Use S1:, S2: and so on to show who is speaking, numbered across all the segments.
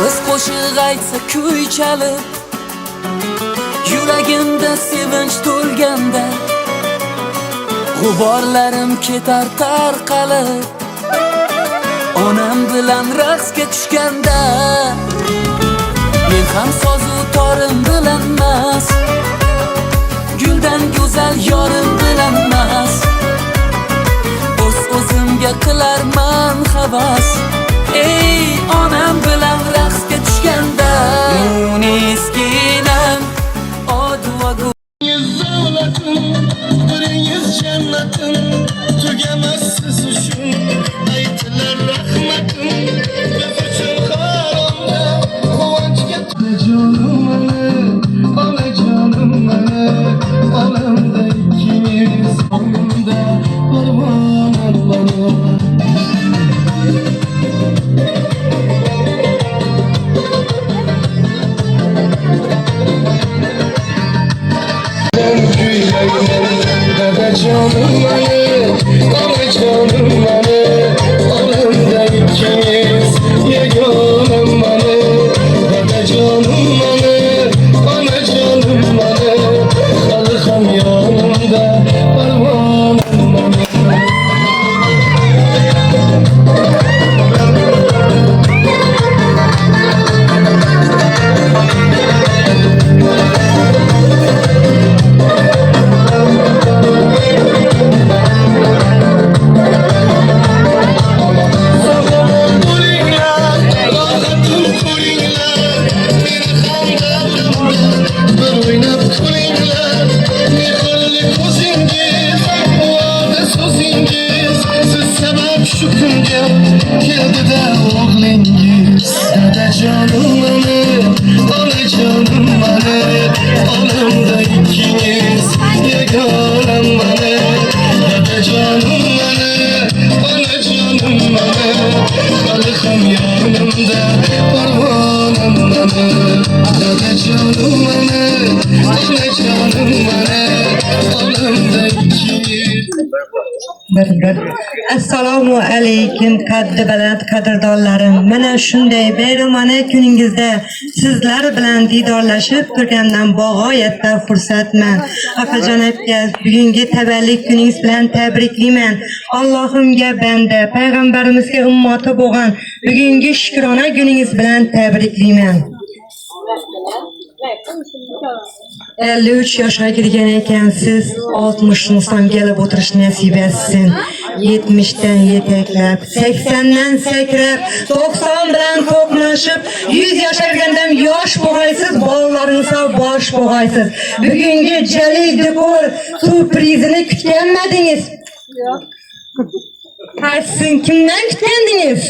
S1: Qiz qo'shiq aytsa kuy chalib, yuragimda sevinch to'lganda, g'uborlarim ketar tarqalib, onam bilan raqsga tushganda, men ham sozu torim bilan emas, guldan go'zal yorim bilan emas, o'zimga qilarman havas. Ey onam bilan raqsga tushganda, Munisginam oduagu
S2: zavlatim, biringiz jannatim, tugamas siz uchun aytilar rahmatim. Biz uchun haromda quvonchga jonim mani, onajonim mani, olamda ikkimiz, olamda parvonan mani. Canım mani, onajonim mani, olamda ikkimiz, yegonim mani. Onajonim mani, onajonim mani, hali ham yonimda parvonim mani. Canım mani, onajonim mani, olamda ikkimiz, yegonim mani. Onajonim mani, onajonim mani, hali ham yonimda parvonim mani. Onajonim mani, onajonim mani, olamda ikkimiz.
S3: Assalomu alaykum qaddi baland qadrdonlarim. Mana shunday bayramona kuningizda sizlar bilan didorlashib turgandan bag'oyatda xursandman. Akajon aka, bugungi tavallud kuningiz bilan tabriklayman. Allohimga banda, payg'ambarimizga ummati bo'lgan bugungi shukrona kuningiz bilan tabriklayman. 53 yoshga kirgan ekansiz, 60 son kelib o'tirish nasib etsin. 70dan yetaklab, 80dan sakrab, 90 bilan to'qnashib, 100 yoshga kirganda yosh bo'lg'aysiz, bolalaringizga bosh bo'lg'aysiz. Bugungi jalil dikor surprizini kutganmidingiz? Yo'q. Qaysin kimdan kutgandingiz?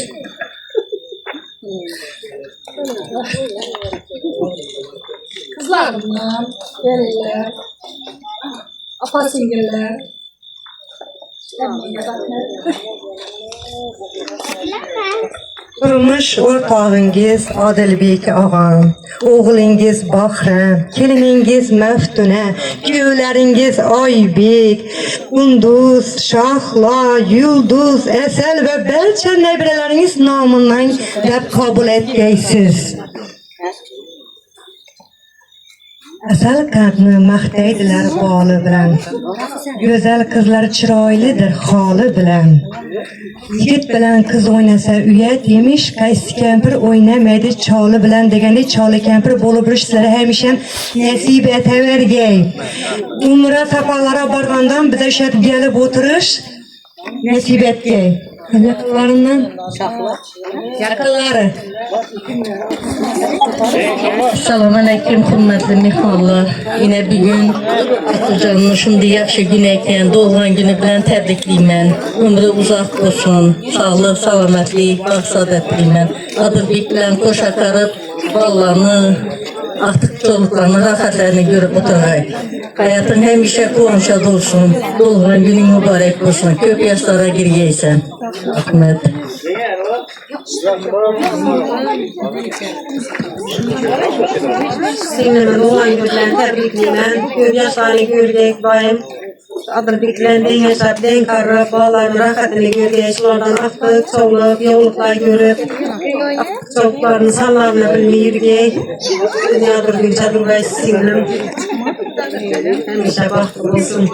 S4: Kızlarımdan, gelinler, apa-singillar.
S3: Turmush o'rtog'ingiz Odilbek og'am, o'g'lingiz Bahram, keliningiz Maftuna, kuyovlaringiz Oybek, Unduz, Shohlo, Yulduz, Asal va barcha nabiralaringiz nomidan deb qabul etgaysiz. Asal qandni maqtaydilar boli bilan, go'zal qizlar chiroylidir holi bilan. Yigit bilan qiz o'ynasa uyat yemish, qaysi kampir o'ynamaydi choli bilan degandek choli kampir bo'lib yurish sizlarga hamisha nasib etavergay. Umra safarlara borgandan biza shat kelib o'tirish nasib etgay. Yaqinlarimdan yaqinlari.
S5: Assalomu alaykum hurmatli mehmonlar. Yine bugün Atacan'ın shunday yaxshi kun ekan, doğğan günü bilan tabriklayman. Umri uzoq bo'lsin, sog'lik, salomatlik, baxt-saodat tilayman. Odilbek bilan qo'sha qarib, bolalarni artık çocuklarını, rahatlarını görüp oturayım. Hayatın hemşe quvonchda olsun, doğğan günün mübarek olsun, köp yaşlara girgeysen. Rahmet.
S3: Singlimni o'g'lan bilan tabriklayman. Ko'p yoshlarni ko'rgak doim Odilbeklarning yashab, den qarab, bolalarning rohatini ko'rgach, ulardan aql, sog'lik, yo'qliklar ko'rib, Çocuklarını sallarını bilmeyirgey. Dünyadır gülçadır ve singlim. Hemşe bahtı olsun.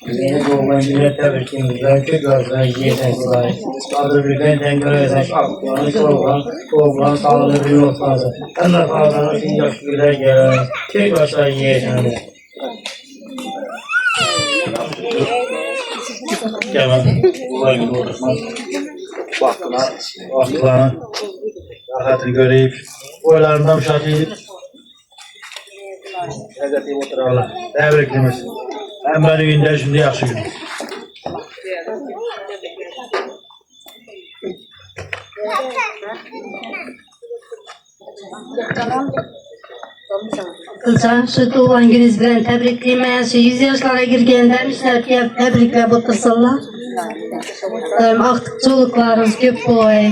S2: Yeni doğulan güne tebrikimizden çok azdan yetenekler. Kadrobriken görevden şartlarını çoğulan sağlığı bir yolsazı. Ama fazlanın için yaşlılar gelen tek başlar yetenekler. Kemal, kolay gibi olursan. Vaktılarını rahatını göreyip, oylarından müşahede edip, negatif oturarlar. Tebrikimiz. Hem benim günde şimdi yaxşı gün.
S5: Kılsam şu doğan gününüz bilen tebrikleymeyen şu 100 yaşlara girgenden işlerken tebriklep otursalar. Artık çoluklarınız köp boy.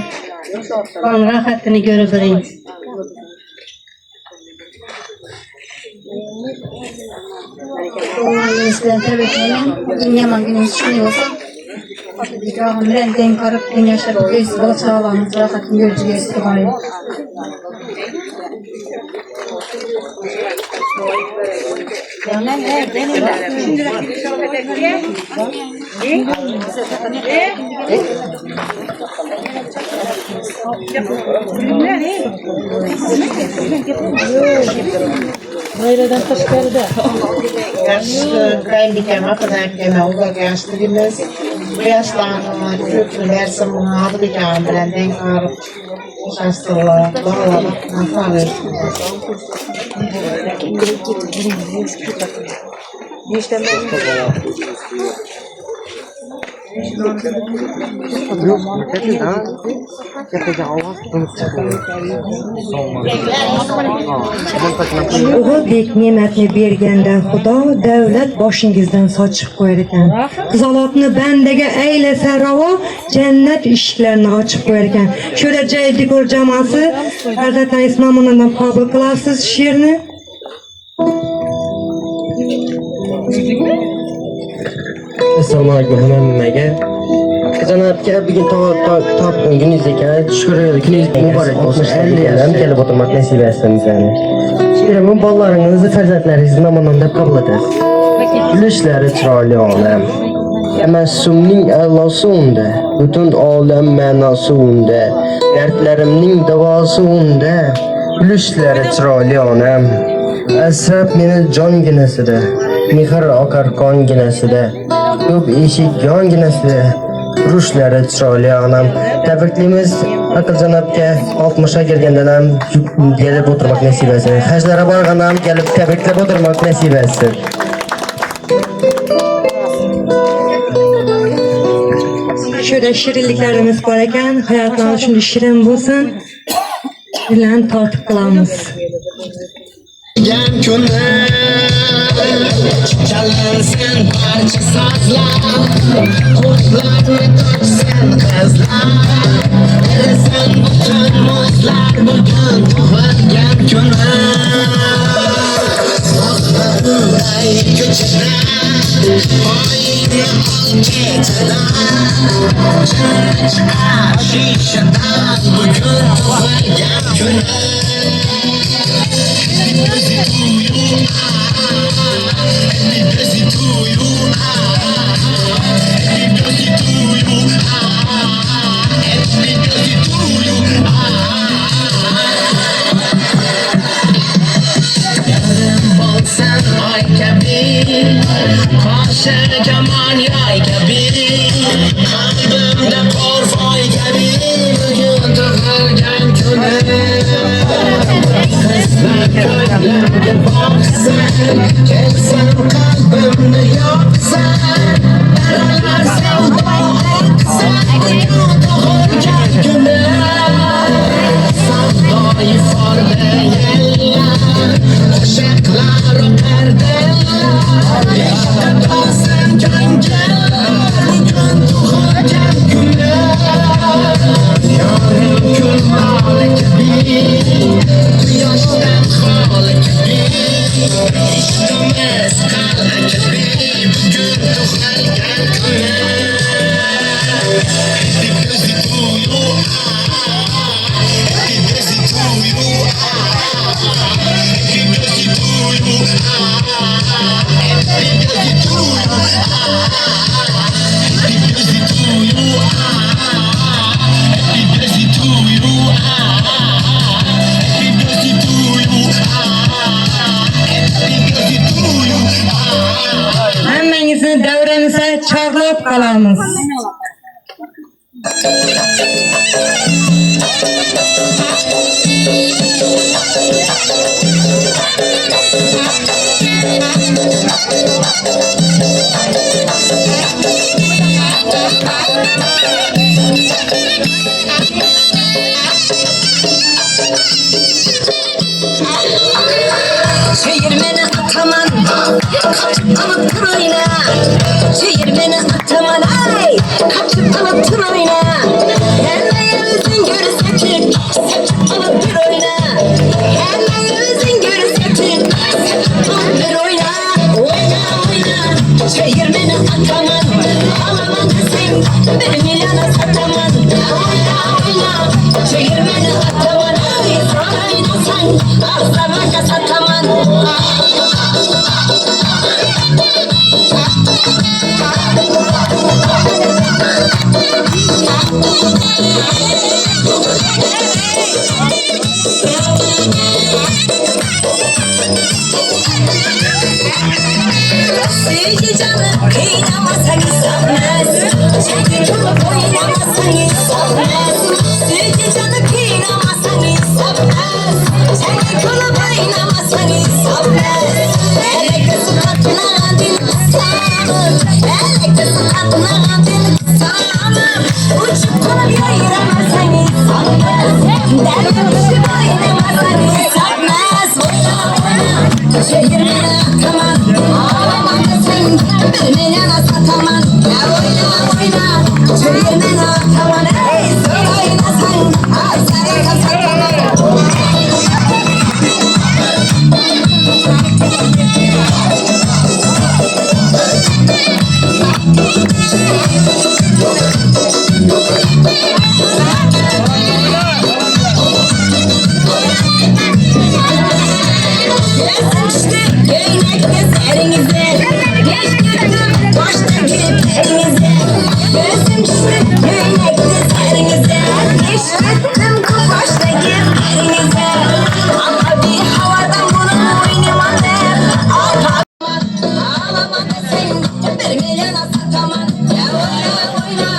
S5: Onun rahatını görebiliriz.
S6: Doğan gününüz bilen tebrikleyen, bugün yaman gününüz düşünüyorsa, Dağım bilen denk arıp, gün yaşarıp, göğsü bol sağlamız, rahatını görücü göğsü var.
S7: Ben dikeme kadar deme ola gençliğimiz. Bu yaşlarına köprü versin bunu adı dikeme bilen denk arıp şanslılar, doğrular, nasıl versin.
S3: Oğul bek nimetini bergenden Xudo davlat boshingizdan sochib qo'yar ekan. Qizaloqni bandaga aylasa ravo jannat eshiklarini ochib qo'yar ekan. Shunda Jaydikor jamoasi farzandlar ismomundan qabul qilasiz she'rni.
S8: Assalomu alaykum hammaga. Qizanatga bugun topgan kuningiz ekan. Shukr, kuningiz muborak bo'lsin. 50 yoshga kelib o'tirmoq nasib etsin sizlarni. Bu bolalaringizni farzandlaringiz nomidan deb qabul etasiz. Yulishlari chiroyli olam. Tamassumning a'losi unda, butun olam ma'nosi unda, dardlarimning davosi unda. Yulishlari chiroyli onam. Asrab meni jonginasida, mehr oqar qonginasida, ko'p eshik yonginasida, urushlari chiroyli onam. Tabriklaymiz Aqiljanobga 60 ga kirgandan ham kelib o'tirmoq nasib etsin. Hajlara borgandan ham kelib tabriklab o'tirmoq nasib etsin.
S3: Şöyle shirinliklarimiz bor ekan, hayotlarimiz shunday shirin bo'lsin. Bilan tortib qilamiz.
S2: Gel günler Çalınsın parça sazlar Kuşlarını döksün kızlar Verirsen bütün muzlar Bugün doğarken günler Dostlarımday küçükler Oyunu al geceden Çıkar şişeden Bugün doğarken günler Kaşer keman yay gibi Kalbimde korfay gibi Bugün tıkırken küne Kızlar gönlümde baksın Çeksen kalbimde yoksan Daralar sevda aksan Bugün tıkırken küne Savdayı farbeyeller Işıklar perdeler İşte kalsın göngeller Bugün tıkırken küne
S3: Hammangizning davranizga chorlab qolamiz.
S9: Çevirmeni ataman, kaçıp alıp dur oyna. Çevirmeni ataman, ay, kaçıp alıp dur oyna. Hemen yüzün görü seçip, seçip alıp dur oyna. Hemen yüzün görü seçip, seçip alıp dur oyna. Oyna, oyna, çevirmeni ataman, alaman sen, benim ilana sataman. Oyna, oyna, çevirmeni ataman, ay, sarayna sen, ağzına sataman. Sevgi canı kıynamasan istemez. Çekil kılıp oynamasan istemez. Sevgi canı kıynamasan istemez. Çekil kılıp oynamasan istemez. Hele kızı katına dil kısamın. Hele kızı katına dil kısamın. Uçup kılıp yayıramasan istemez. Derdim uçup oynamasan istemez. Oyna oyna çevirmeni ataman. Ağlaman da sen benim yana sataman. Oyna oyna çevirmeni ataman. Ey sorayna sen ağzına sataman. Geçmişti göynekte serinize. Geçtirdim baştaki perinize. Gözüm düştü göynekte serinize. Geçtirdim baştaki perinize. Ama bir havadan bunu oynamadım. Ağlaman da sen benim yana sataman. Oyna oyna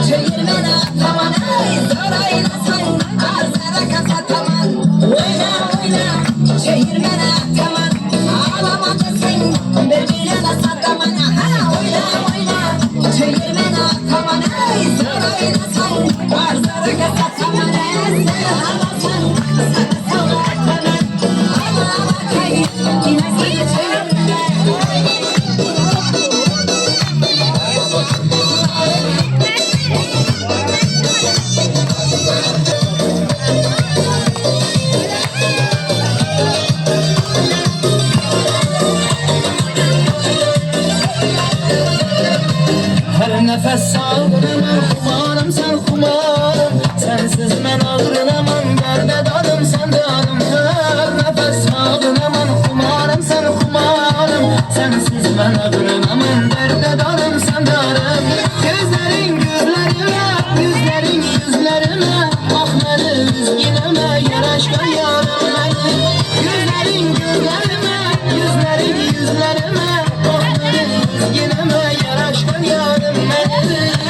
S9: çevirmeni ataman. Ay sorayna sen ağzına sataman. Oyna oyna çevirmeni ataman. Ağlaman da sen benim yana sataman. Oyna oyna çevirmeni ataman. Ay sorayna sen ağzına sataman. Sen ağlasan sana sataman. Ama bakayım yine seni çevirmeni.
S1: Her nefes sağlığına kumarım sen kumarım. Sensiz ben ağrınaman derde dadım sen dadım. Her nefes sağlığına kumarım sen kumarım. Sensiz ben ağrınaman derde dadım sen dadım. Gözlerin gözlerime, yüzlerin yüzlerime. Ah beni üzgünüme yaraşkan yarım beni. Gözlerin gözlerime, yüzlerin yüzlerime. Ah beni üzgünüme yaraşkan yarım beni.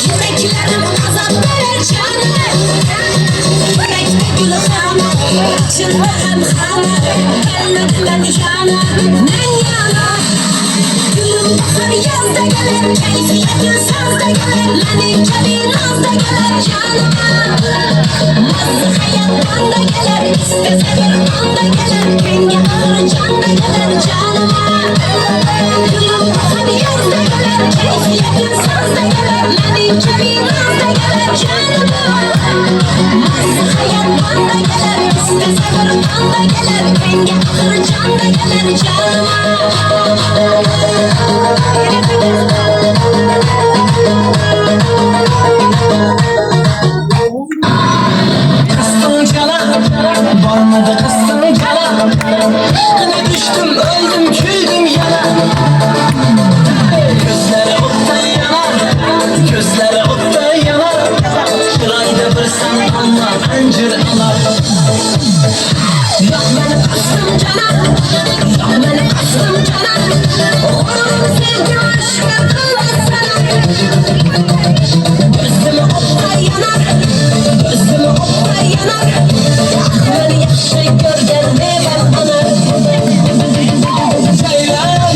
S9: Yüreklerim azap verir canım. Yürekte gül Çılgın hana gelmediler yana men yana Gülüm bahar yazda gelir keyfiyetin sazda gelir Menin kabi nazda gelir canıma Mazı hayat anda gelir istese bir anda gelir Kenge ağır canda gelir canıma Gülüm bahar yazda gelir keyfiyetin sazda gelir Menin kabi nazda gelir canıma Mazı hayat anda gelir istese bir anda gelir Kenge ağır canda gelir canıma
S1: Kıstım cana, varmadı kıstım cana Aşkına düştüm, öldüm, küldüm yana Gözleri ottan yanar, gözleri ottan yanar Şırayda bir sen anla, öncür anar
S9: Yok beni kastım cana, yok beni kastım cana Oğlum sevgi aşkı kılmaz sana Gözümü okta yanar, gözümü okta yanar Beni yaxşı görgen ne ben anar
S1: Ceylan,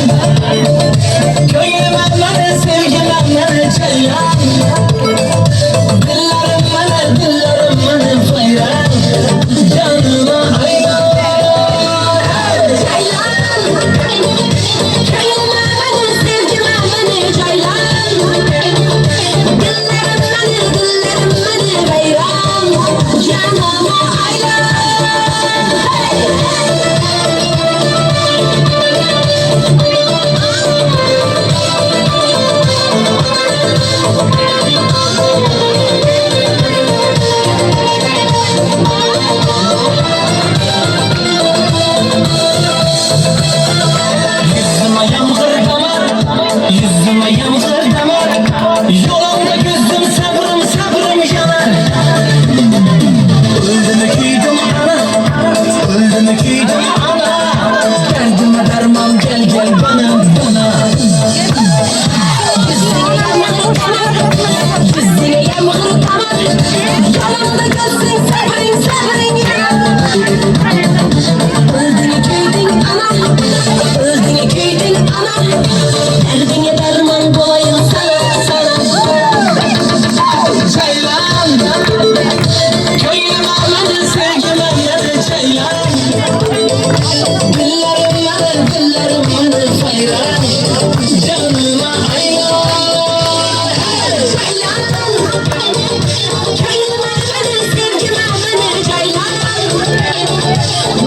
S1: köyüme beni, sevgime beni ceylan Dillerim beni fayran Canıma hayran
S9: Köyüme beni, sevgime beni caylan Dillerim beni hayran Canıma hayran
S1: Yüzüme yağmur damar, yüzüme yağmur damar Yolumda gözüm sabrım sabrım yanar Öldüm küydüm ana, öldüm küydüm ana Derdime derman gel gel bana bana
S9: Yüzüne yağmur damar Yanımda gözün sabrin sabrin yanar Öldüğünü köydün ana Öldüğünü köydün ana Derdine derman koyun sana sana
S1: Ceylan, köyüme beni, sevgime beni ceylan Dillerim yanar, dillerim beni fayran Canıma hayran
S9: Köyüme beni sevgime beni caylan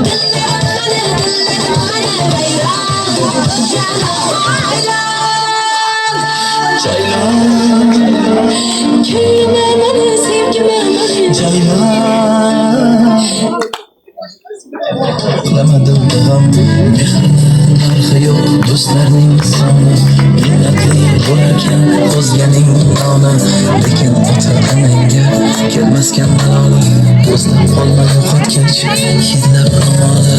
S9: Dillerim beni hayran Canıma hayran Köyüme beni sevgime beni
S1: Ceylan Bilemedim gam Mehrinin narxi yok Do'stlarning soni Minnatli bo'larkan o'zganing noni Lekin ota onangga kelmaskan maloli Do'stim qolma yo'qotgach hidlab ro'moli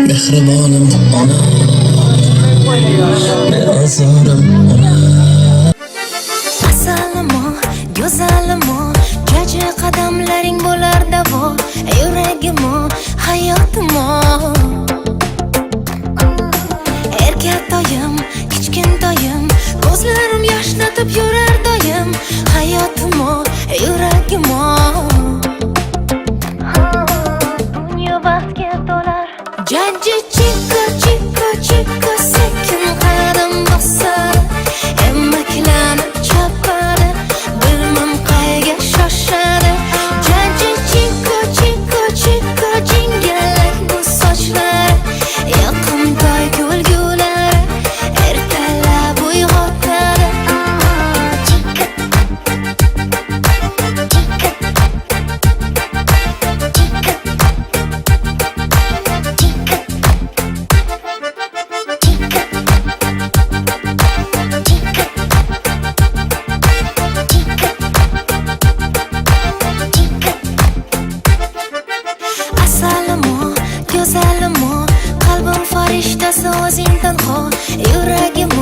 S1: Mehribonim ona Men azorim ona
S10: Asalimo, go'zalimo, kecha qadamlaring bo'lar davo, yuragimo, hayotimo. Erkatoyim, kichkintoyim, ko'zlarim yoshlatib yurar doim, hayotimo, yuragimo. Dunyo baxtga to'lar. Jajji chikka chikka chikka sekin qadam bosar. Emaklanib chopadi, bilmam qayga shoshadi. Jajji chikka chikka chikka jingalak bu sochlari, yoqimtoy kulgulari ertalab uyg'otadi. Chikka go'zalimo, qalbim farishtasi o'zing tanho, yuragim